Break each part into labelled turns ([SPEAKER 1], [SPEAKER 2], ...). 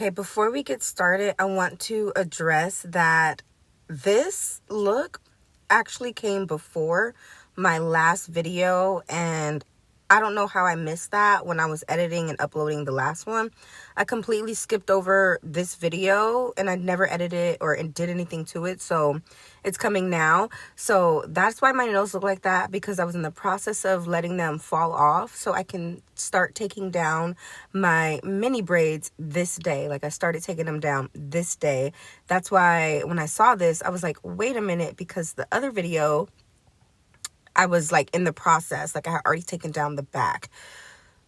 [SPEAKER 1] Okay, before we get started, I want to address that this look actually came before my last video, and I don't know how I missed that when I was editing and uploading the last one. I completely skipped over this video and I never edited or did anything to it, so it's coming now. So that's why my nails look like that, because I was in the process of letting them fall off so I can start taking down my mini braids this day. Like, I started taking them down this day. That's why when I saw this, I was like, wait a minute, because the other video I was like in the process, like I had already taken down the back.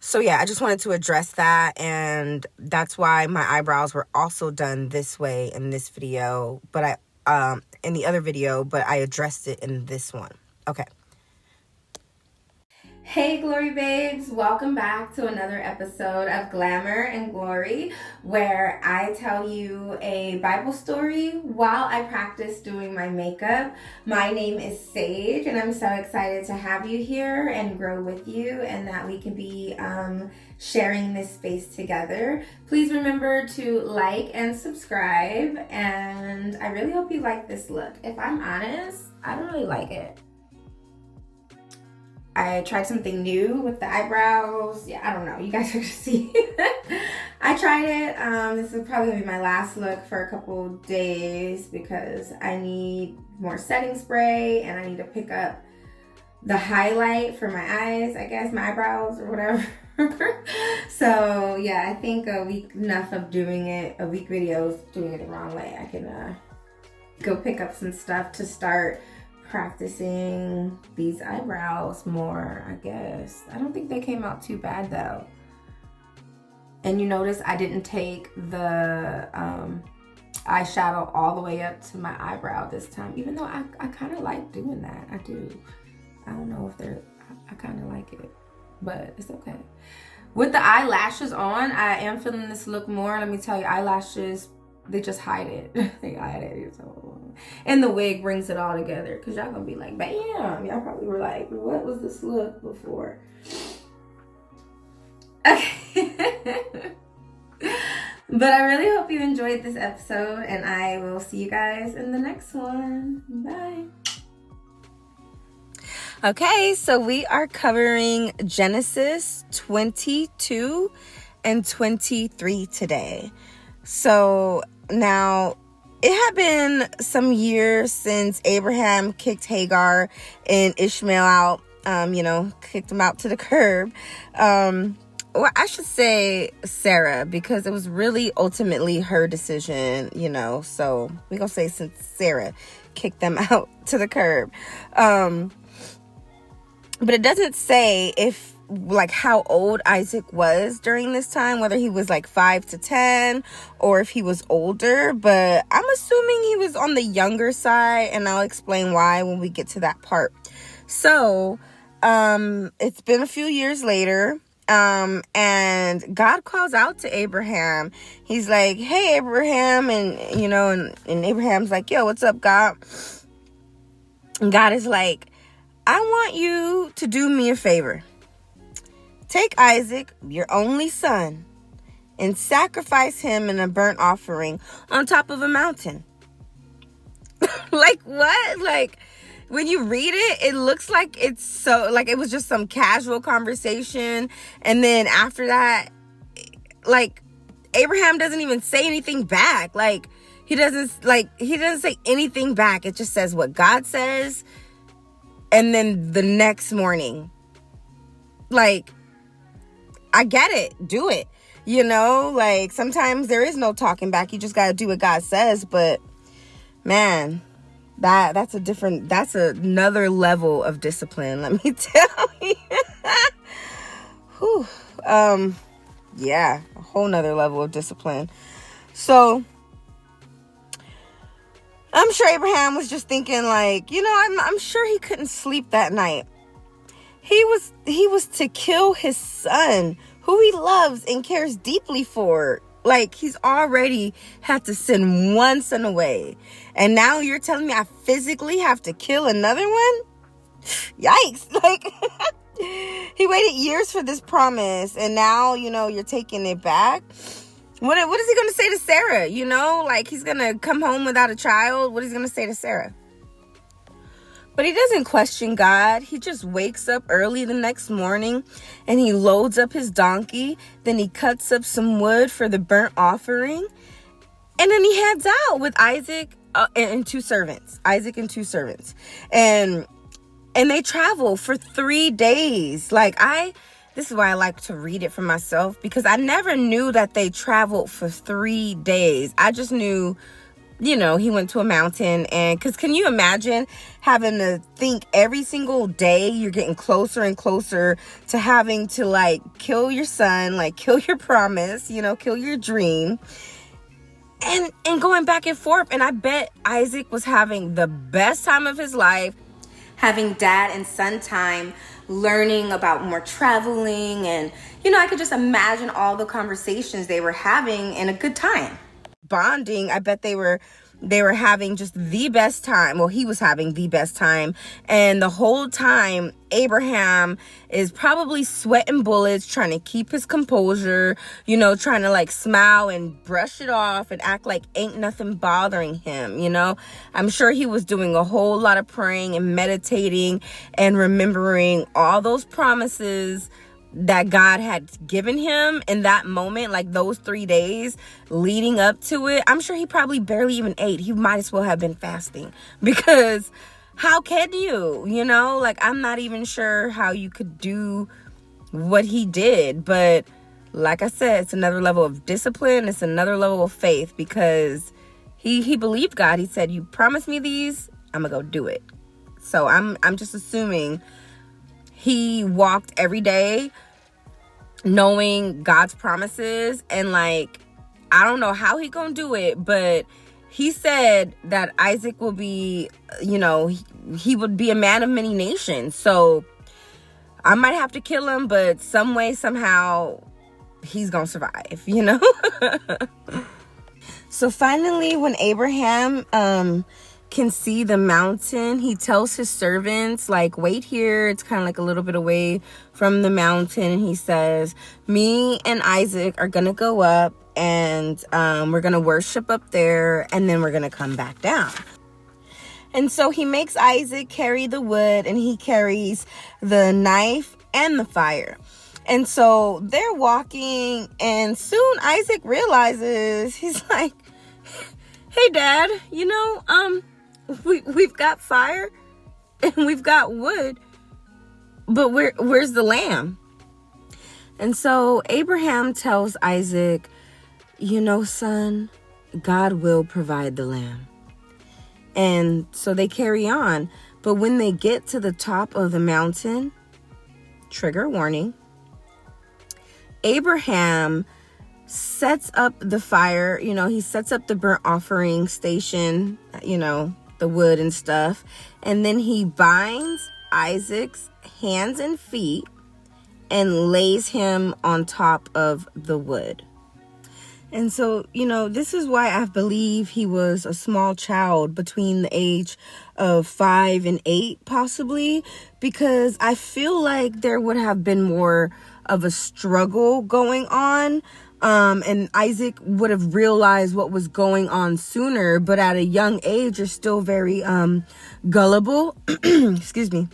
[SPEAKER 1] So yeah, I just wanted to address that, and that's why my eyebrows were also done this way in this video, but in the other video, but I addressed it in this one. Okay. Hey Glory babes, welcome back to another episode of Glamour and Glory, where I tell you a Bible story while I practice doing my makeup. My name is Sage, and I'm so excited to have you here and grow with you, and that we can be sharing this space together. Please remember to like and subscribe, and I really hope you like this look. If I'm honest, I don't really like it. I tried something new with the eyebrows. Yeah, I don't know. You guys are gonna see. I tried it. This is probably gonna be my last look for a couple days because I need more setting spray and I need to pick up the highlight for my eyes, I guess, my eyebrows or whatever. So yeah, I think a week enough of doing it, a week videos doing it the wrong way. I can go pick up some stuff to start practicing these eyebrows more, I guess. I don't think they came out too bad though. And you notice I didn't take the eyeshadow all the way up to my eyebrow this time, even though I kind of like doing that. I do. I don't know if I kind of like it, but it's okay. With the eyelashes on, I am feeling this look more. Let me tell you, eyelashes, they just hide it. They hide it. And the wig brings it all together, because y'all gonna be like, bam. Y'all probably were like, what was this look before? Okay. But I really hope you enjoyed this episode, and I will see you guys in the next one. Bye. Okay, so we are covering Genesis 22 and 23 today. So now, it had been some years since Abraham kicked Hagar and Ishmael out, kicked them out to the curb. Well, I should say Sarah, because it was really ultimately her decision, so we're going to say since Sarah kicked them out to the curb. But it doesn't say how old Isaac was during this time, whether he was 5 to 10 or if he was older, but I'm assuming he was on the younger side, and I'll explain why when we get to that part. So, it's been a few years later, and God calls out to Abraham. He's like, hey, Abraham, and Abraham's like, yo, what's up, God? And God is like, I want you to do me a favor. Take Isaac, your only son, and sacrifice him in a burnt offering on top of a mountain. What? When you read it, it looks like it's so, it was just some casual conversation. And then after that, Abraham doesn't even say anything back. He doesn't say anything back. It just says what God says. And then the next morning, I get it. Do it. Sometimes there is no talking back. You just got to do what God says. But man, that's another level of discipline. Let me tell you. Whew. Yeah, a whole nother level of discipline. So I'm sure Abraham was just thinking I'm sure he couldn't sleep that night. He was to kill his son, who he loves and cares deeply for. He's already had to send one son away. And now you're telling me I physically have to kill another one? Yikes. He waited years for this promise, and now, you're taking it back. What is he going to say to Sarah? You know, like he's going to come home without a child. What is he going to say to Sarah? But he doesn't question God. He just wakes up early the next morning and he loads up his donkey. Then he cuts up some wood for the burnt offering. And then he heads out with Isaac and two servants. And they travel for 3 days. This is why I like to read it for myself, because I never knew that they traveled for 3 days. I just knew, he went to a mountain. And because can you imagine having to think every single day you're getting closer and closer to having to kill your son, kill your promise, kill your dream, and going back and forth. And I bet Isaac was having the best time of his life, having dad and son time, learning about more traveling. And, I could just imagine all the conversations they were having and a good time. Bonding, I bet they were having just the best time. Well, he was having the best time. And the whole time, Abraham is probably sweating bullets, trying to keep his composure, trying to smile and brush it off and act like ain't nothing bothering him, I'm sure he was doing a whole lot of praying and meditating and remembering all those promises that God had given him in that moment, those 3 days leading up to it. I'm sure he probably barely even ate. He might as well have been fasting, because how can you, I'm not even sure how you could do what he did. But like I said, it's another level of discipline. It's another level of faith, because he believed God. He said, you promised me these, I'm gonna go do it. So I'm just assuming he walked every day knowing God's promises. And I don't know how he gonna do it, but he said that Isaac will be, he would be a man of many nations. So I might have to kill him, but some way, somehow, he's gonna survive, So finally, when Abraham can see the mountain, he tells his servants, wait here. It's kind of a little bit away from the mountain. And he says, me and Isaac are gonna go up, and we're gonna worship up there, and then we're gonna come back down. And so he makes Isaac carry the wood, and he carries the knife and the fire. And so they're walking, and soon Isaac realizes, he's like, hey dad, we've got fire and we've got wood, but where's the lamb? And so Abraham tells Isaac, son, God will provide the lamb. And so they carry on. But when they get to the top of the mountain, trigger warning, Abraham sets up the fire. He sets up the burnt offering station, the wood and stuff. And then he binds Isaac's hands and feet and lays him on top of the wood. And so, this is why I believe he was a small child between the age of 5 and 8, possibly, because I feel like there would have been more of a struggle going on. And Isaac would have realized what was going on sooner, but at a young age, you're still very gullible. Excuse me.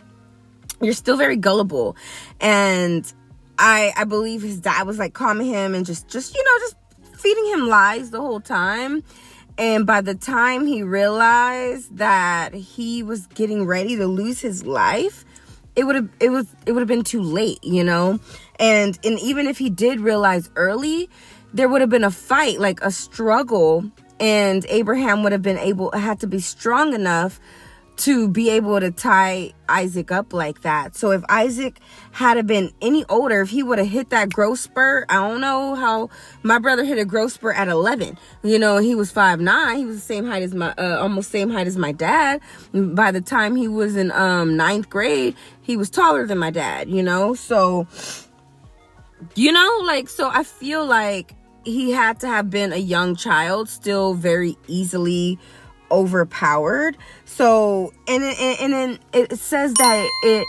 [SPEAKER 1] You're still very gullible. And I believe his dad was calming him and just feeding him lies the whole time. And by the time he realized that he was getting ready to lose his life, it would have been too late, And even if he did realize early, there would have been a fight, a struggle, and Abraham would have had to be strong enough to be able to tie Isaac up like that. So if Isaac had been any older, if he would have hit that growth spurt, I don't know how my brother hit a growth spurt at 11. He was 5'9". He was the same height as almost same height as my dad. By the time he was in 9th grade, he was taller than my dad, So, so I feel like he had to have been a young child, still very easily overpowered. So and then it says that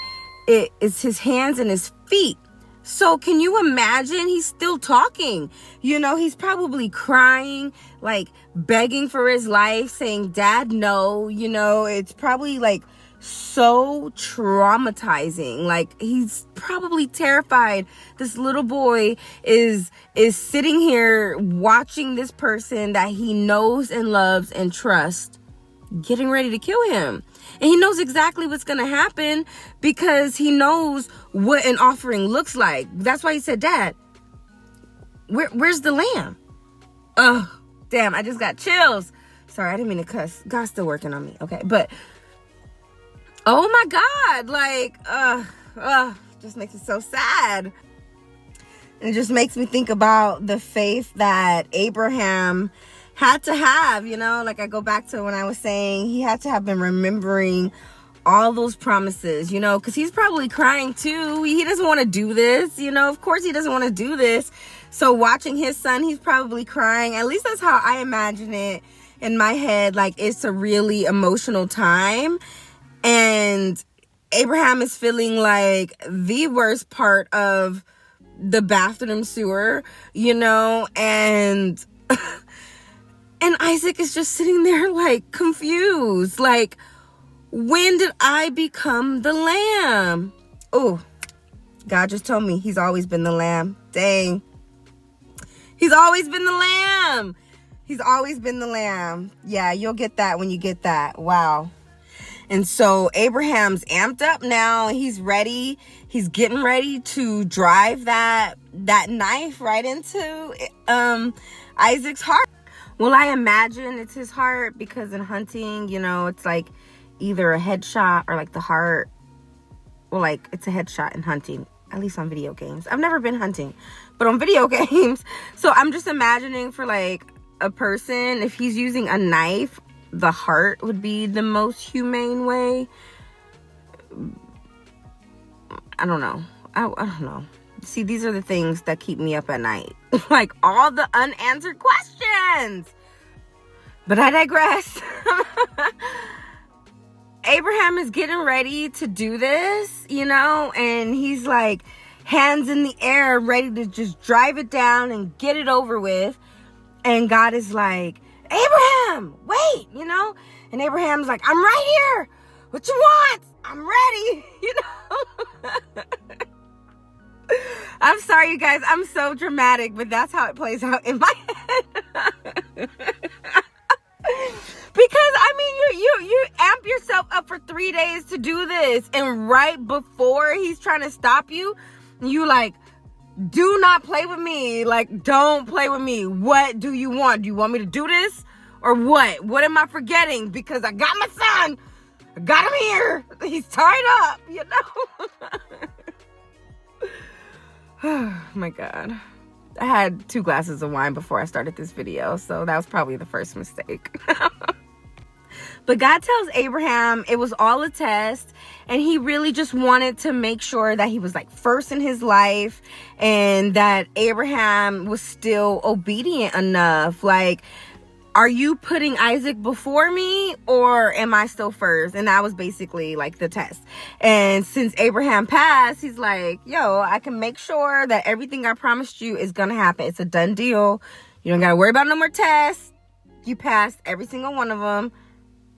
[SPEAKER 1] it's his hands and his feet
[SPEAKER 2] So can you imagine? He's still talking. You know, he's probably crying, like begging for his life, saying, Dad, no. You know, it's probably like so traumatizing. Like, he's probably terrified. This little boy is sitting here watching this person that he knows and loves and trusts getting ready to kill him. And he knows exactly what's going to happen because he knows what an offering looks like. That's why he said, Dad, where's the lamb? Oh, damn, I just got chills. Sorry, I didn't mean to cuss. God's still working on me. Okay, but oh my God, like, just makes me so sad. And it just makes me think about the faith that Abraham had to have, you know, like I go back to when I was saying he had to have been remembering all those promises, you know, because he's probably crying too. He doesn't want to do this, you know, of course he doesn't want to do this. So watching his son, he's probably crying. At least that's how I imagine it in my head. Like, it's a really emotional time. And Abraham is feeling like the worst part of the bathroom sewer, you know, and and Isaac is just sitting there like confused. Like, when did I become the lamb? Oh, God just told me he's always been the lamb. Dang. He's always been the lamb. He's always been the lamb. Yeah, you'll get that when you get that. Wow. And so Abraham's amped up now. He's ready. He's getting ready to drive that knife right into Isaac's heart. Well, I imagine it's his heart because in hunting, you know, it's like either a headshot or like the heart. Well, like it's a headshot in hunting, at least on video games. I've never been hunting, but on video games. So I'm just imagining for like a person, if he's using a knife, the heart would be the most humane way. I don't know. I don't know. See, these are the things that keep me up at night. Like all the unanswered questions. But I digress. Abraham is getting ready to do this, you know, and he's like hands in the air, ready to just drive it down and get it over with. And God is like, Abraham, wait, you know? And Abraham's like, I'm right here. What you want? I'm ready, you know? I'm sorry, you guys. I'm so dramatic, but that's how it plays out in my head. Because, I mean, you amp yourself up for 3 days to do this. And right before he's trying to stop you, you like, do not play with me. Like, don't play with me. What do you want? Do you want me to do this? Or what? What am I forgetting? Because I got my son. I got him here. He's tied up, you know? Oh my God. I had 2 glasses of wine before I started this video, so that was probably the first mistake. But God tells Abraham it was all a test, and he really just wanted to make sure that he was like first in his life and that Abraham was still obedient enough. Like, are you putting Isaac before me or am I still first? And that was basically like the test. And since Abraham passed, he's like, yo, I can make sure that everything I promised you is going to happen. It's a done deal. You don't got to worry about no more tests. You passed every single one of them.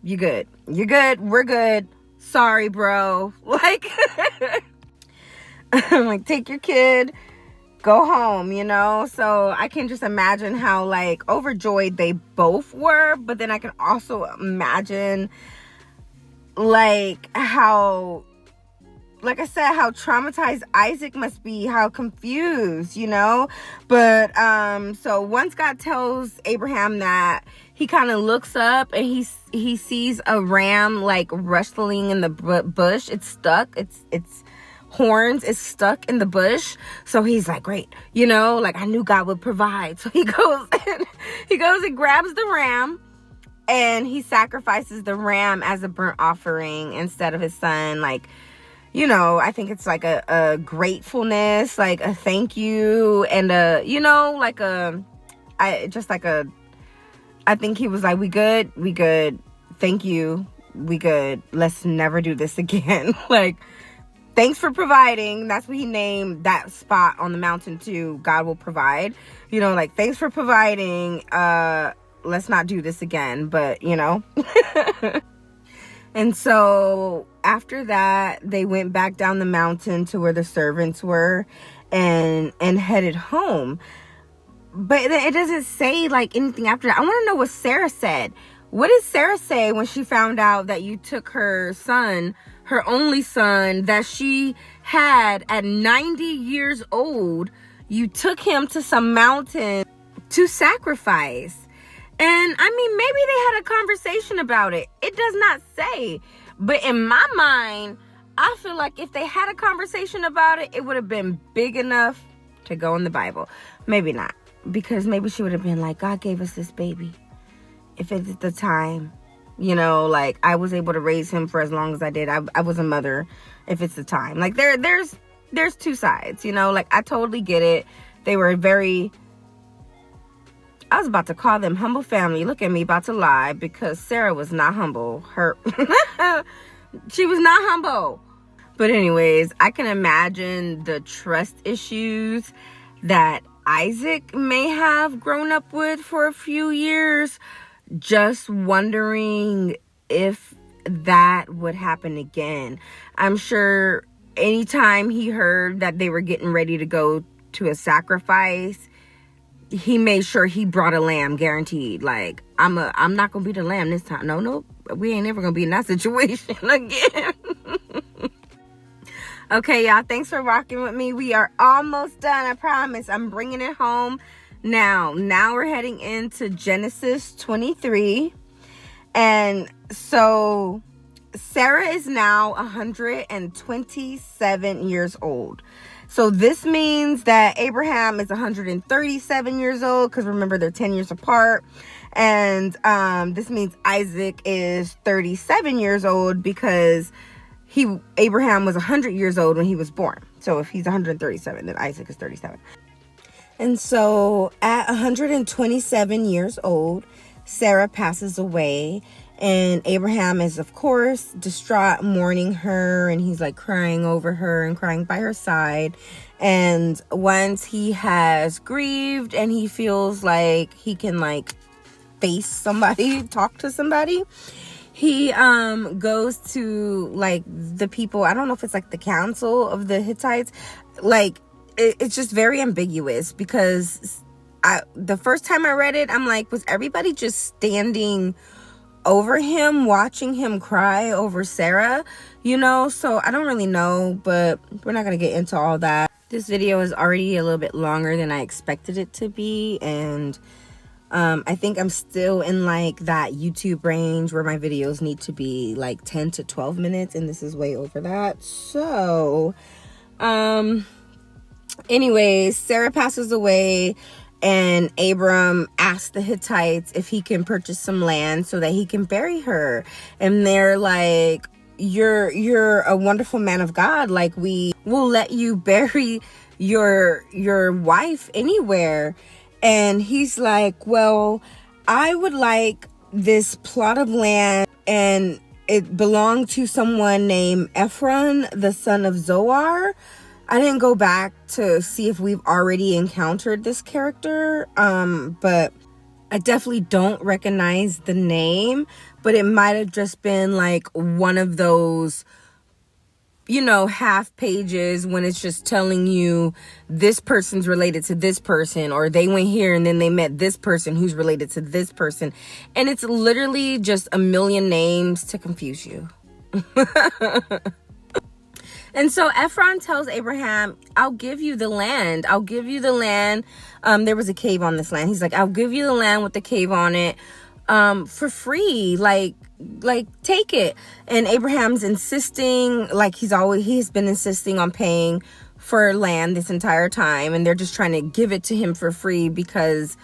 [SPEAKER 2] You good. You're good. We're good. Sorry, bro. Like, like, take your kid. Go home, you know? So I can just imagine how like overjoyed they both were, but then I can also imagine like how, like I said, how traumatized Isaac must be, how confused, you know? But so once God tells Abraham that, he kind of looks up and he sees a ram like rustling in the bush. It's stuck. It's horns is stuck in the bush. So he's like, great, you know, like I knew God would provide. So he goes and grabs the ram and he sacrifices the ram as a burnt offering instead of his son. Like, you know, I think it's like a gratefulness, like a thank you, and a, you know, like I think he was like, we good, thank you, we good, let's never do this again. Like, thanks for providing. That's what he named that spot on the mountain too. God will provide. You know, like, thanks for providing. Let's not do this again. But, you know. And so after that, they went back down the mountain to where the servants were and headed home. But it doesn't say like anything after that. I want to know what Sarah said. What did Sarah say when she found out that you took her son, her only son that she had at 90 years old? You took him to some mountain to sacrifice. And I mean, maybe they had a conversation about it. It does not say. But in my mind, I feel like if they had a conversation about it, it would have been big enough to go in the Bible. Maybe not. Because maybe she would have been like, God gave us this baby. If it's the time, you know, like, I was able to raise him for as long as I did. I was a mother if it's the time. Like, there's two sides, you know. Like, I totally get it. They were very... I was about to call them humble family. Look at me, about to lie, because Sarah was not humble. She was not humble. But anyways, I can imagine the trust issues that Isaac may have grown up with for a few years, just wondering if that would happen again. I'm sure anytime he heard that they were getting ready to go to a sacrifice, he made sure he brought a lamb, guaranteed. Like, I'm not gonna be the lamb this time. No, we ain't ever gonna be in that situation again. Okay, y'all, thanks for rocking with me. We are almost done, I promise. I'm bringing it home now. We're heading into Genesis 23. And so Sarah is now 127 years old. So this means that Abraham is 137 years old, because remember, they're 10 years apart. And this means Isaac is 37 years old, because Abraham was 100 years old when he was born. So if he's 137, then Isaac is 37. And so at 127 years old, Sarah passes away. And Abraham is, of course, distraught, mourning her, and he's like crying over her and crying by her side. And once he has grieved and he feels like he can like face somebody, talk to somebody, he goes to like the people. I don't know if it's like the council of the Hittites. Like, it's just very ambiguous, because the first time I read it, I'm like, was everybody just standing over him, watching him cry over Sarah, you know? So I don't really know, but we're not gonna get into all that. This video is already a little bit longer than I expected it to be, and I think I'm still in like that YouTube range where my videos need to be like 10 to 12 minutes, and this is way over that. So anyways, Sarah passes away. And Abram asked the Hittites if he can purchase some land so that he can bury her. And they're like, you're a wonderful man of God. Like, we will let you bury your wife anywhere. And he's like, well, I would like this plot of land, and it belonged to someone named Ephron, the son of Zohar. I didn't go back to see if we've already encountered this character, but I definitely don't recognize the name, but it might have just been like one of those, you know, half pages when it's just telling you this person's related to this person, or they went here and then they met this person who's related to this person. And it's literally just a million names to confuse you. And so Ephron tells Abraham, I'll give you the land. I'll give you the land. There was a cave on this land. He's like, I'll give you the land with the cave on it for free. Like take it. And Abraham's insisting, like he has been insisting on paying for land this entire time. And they're just trying to give it to him for free because,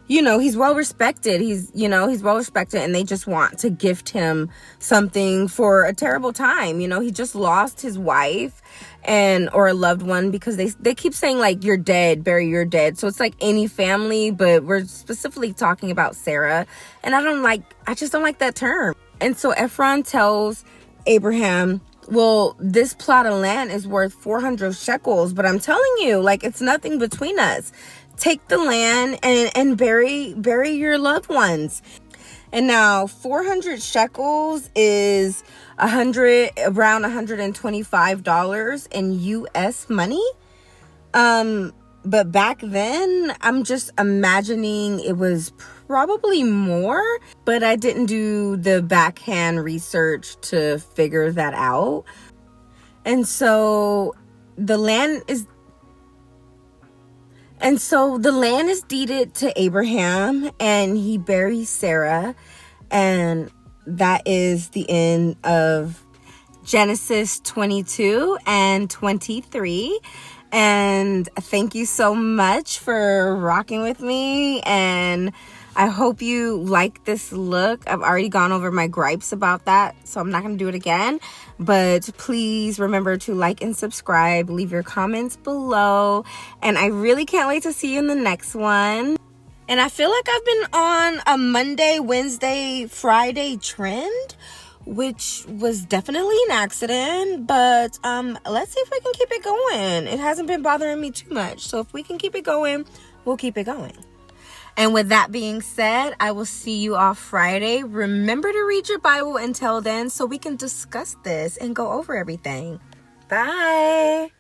[SPEAKER 2] you know, he's well respected. He's well respected, and they just want to gift him something for a terrible time. You know, he just lost his wife or a loved one, because they keep saying like, you're dead, bury your dead. So it's like any family, but we're specifically talking about Sarah. And I just don't like that term. And so Ephron tells Abraham, Well, this plot of land is worth 400 shekels, but I'm telling you, like, it's nothing between us. Take the land and bury your loved ones. And now 400 shekels is around $125 in US money. But back then, I'm just imagining it was probably more, but I didn't do the backhand research to figure that out. And so the land is deeded to Abraham, and he buries Sarah, and that is the end of Genesis 22 and 23. And thank you so much for rocking with me, and I hope you like this look. I've already gone over my gripes about that, so I'm not going to do it again. But please remember to like and subscribe, leave your comments below, and I really can't wait to see you in the next one. And I feel like I've been on a Monday, Wednesday, Friday trend, which was definitely an accident, but let's see if we can keep it going. It hasn't been bothering me too much, so if we can keep it going, we'll keep it going. And with that being said, I will see you off Friday. Remember to read your Bible until then so we can discuss this and go over everything. Bye.